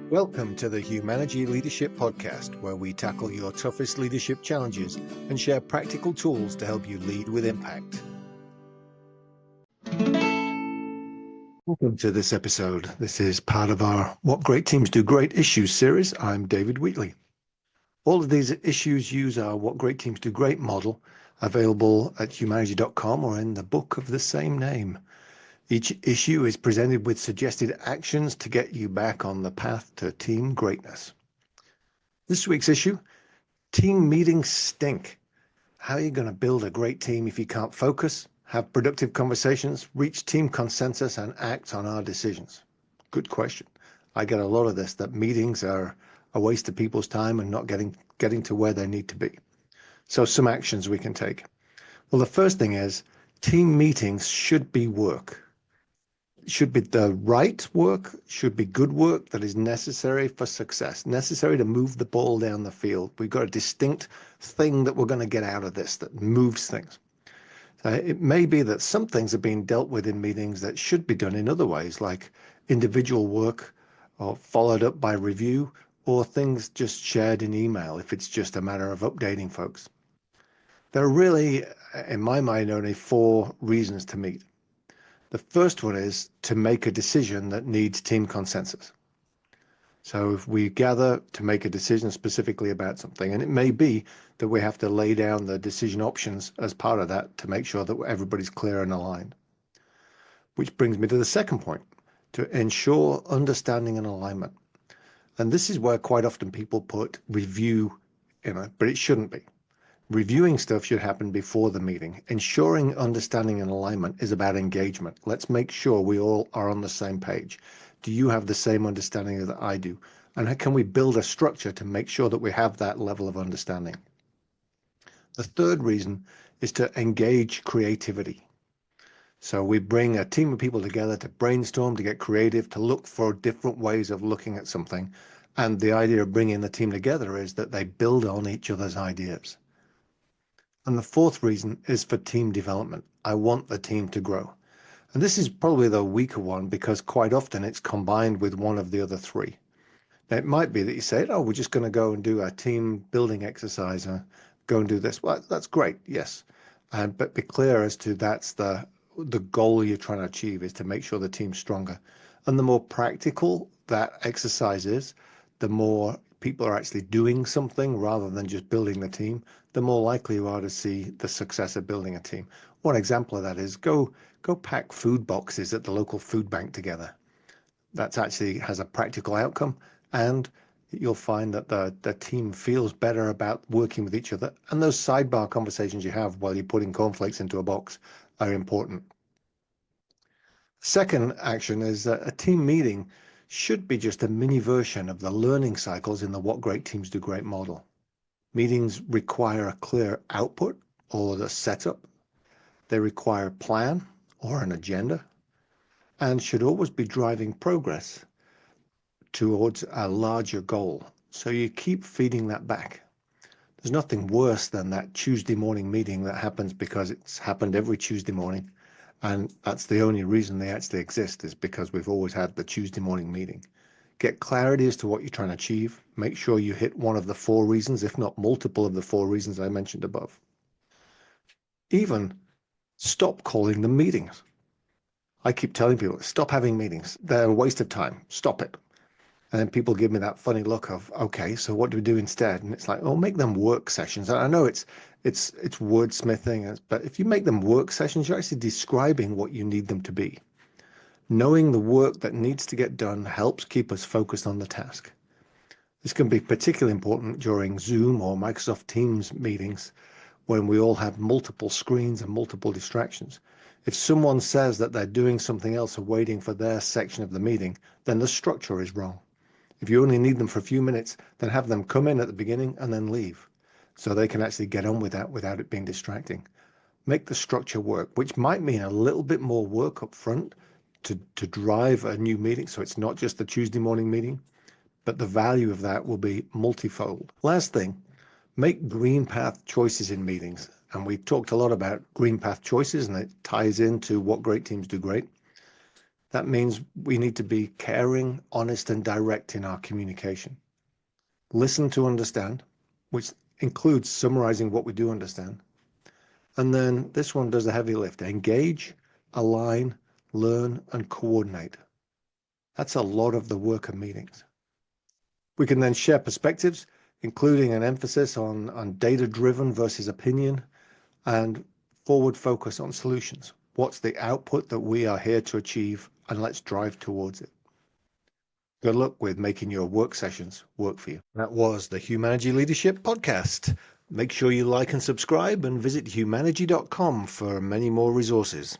Welcome to the Humanergy Leadership Podcast, where we tackle your toughest leadership challenges and share practical tools to help you lead with impact. Welcome to this episode. This is part of our What Great Teams Do Great Issues series. I'm David Wheatley. All of these issues use our What Great Teams Do Great model, available at humanergy.com or in the book of the same name. Each issue is presented with suggested actions to get you back on the path to team greatness. This week's issue, team meetings stink. How are you going to build a great team if you can't focus, have productive conversations, reach team consensus, and act on our decisions? Good question. I get a lot of this, that meetings are a waste of people's time and not getting to where they need to be. So some actions we can take. Well, the first thing is team meetings should be work. Should be the right work, should be good work that is necessary for success, necessary to move the ball down the field. We've got a distinct thing that we're going to get out of this that moves things. It may be that some things are being dealt with in meetings that should be done in other ways, like individual work or followed up by review, or things just shared in email if it's just a matter of updating folks. There are really, in my mind, only 4 reasons to meet. The first one is to make a decision that needs team consensus. So if we gather to make a decision specifically about something, and it may be that we have to lay down the decision options as part of that to make sure that everybody's clear and aligned. Which brings me to the second point, to ensure understanding and alignment. And this is where quite often people put review in it, but it shouldn't be. Reviewing stuff should happen before the meeting. Ensuring understanding and alignment is about engagement. Let's make sure we all are on the same page. Do you have the same understanding that I do? And can we build a structure to make sure that we have that level of understanding? The third reason is to engage creativity. So we bring a team of people together to brainstorm, to get creative, to look for different ways of looking at something. And the idea of bringing the team together is that they build on each other's ideas. And the fourth reason is for team development. I want the team to grow. And this is probably the weaker one because quite often it's combined with one of the other 3. Now, it might be that you say, oh, we're just going to go and do a team building exercise and go and do this. Well, that's great, yes. But be clear as to that's the goal you're trying to achieve, is to make sure the team's stronger. And the more practical that exercise is, the more people are actually doing something rather than just building the team, the more likely you are to see the success of building a team. One example of that is go pack food boxes at the local food bank together. That actually has a practical outcome, and you'll find that the team feels better about working with each other. And those sidebar conversations you have while you're putting cornflakes into a box are important. Second action is that a team meeting should be just a mini version of the learning cycles in the What Great Teams Do Great model. Meetings require a clear output or the setup. They require a plan or an agenda, and should always be driving progress towards a larger goal. So you keep feeding that back. There's nothing worse than that Tuesday morning meeting that happens because it's happened every Tuesday morning. And that's the only reason they actually exist, is because we've always had the Tuesday morning meeting. Get clarity as to what you're trying to achieve. Make sure you hit one of the 4 reasons, if not multiple of the 4 reasons I mentioned above. Even stop calling them meetings. I keep telling people, stop having meetings. They're a waste of time. Stop it. And then people give me that funny look of, okay, so what do we do instead? And it's like, oh, make them work sessions. And I know it's wordsmithing, but if you make them work sessions, you're actually describing what you need them to be. Knowing the work that needs to get done helps keep us focused on the task. This can be particularly important during Zoom or Microsoft Teams meetings when we all have multiple screens and multiple distractions. If someone says that they're doing something else or waiting for their section of the meeting, then the structure is wrong. If you only need them for a few minutes, then have them come in at the beginning and then leave, so they can actually get on with that without it being distracting. Make the structure work, which might mean a little bit more work up front to drive a new meeting, so it's not just the Tuesday morning meeting, but the value of that will be multifold. Last thing, make green path choices in meetings. And we talked a lot about green path choices, and it ties into What Great Teams Do Great. That means we need to be caring, honest, and direct in our communication. Listen to understand, which includes summarizing what we do understand. And then this one does the heavy lift: engage, align, learn, and coordinate. That's a lot of the work of meetings. We can then share perspectives, including an emphasis on data-driven versus opinion, and forward focus on solutions. What's the output that we are here to achieve, and let's drive towards it. Good luck with making your work sessions work for you. That was the Humanergy Leadership Podcast. Make sure you like and subscribe and visit humanergy.com for many more resources.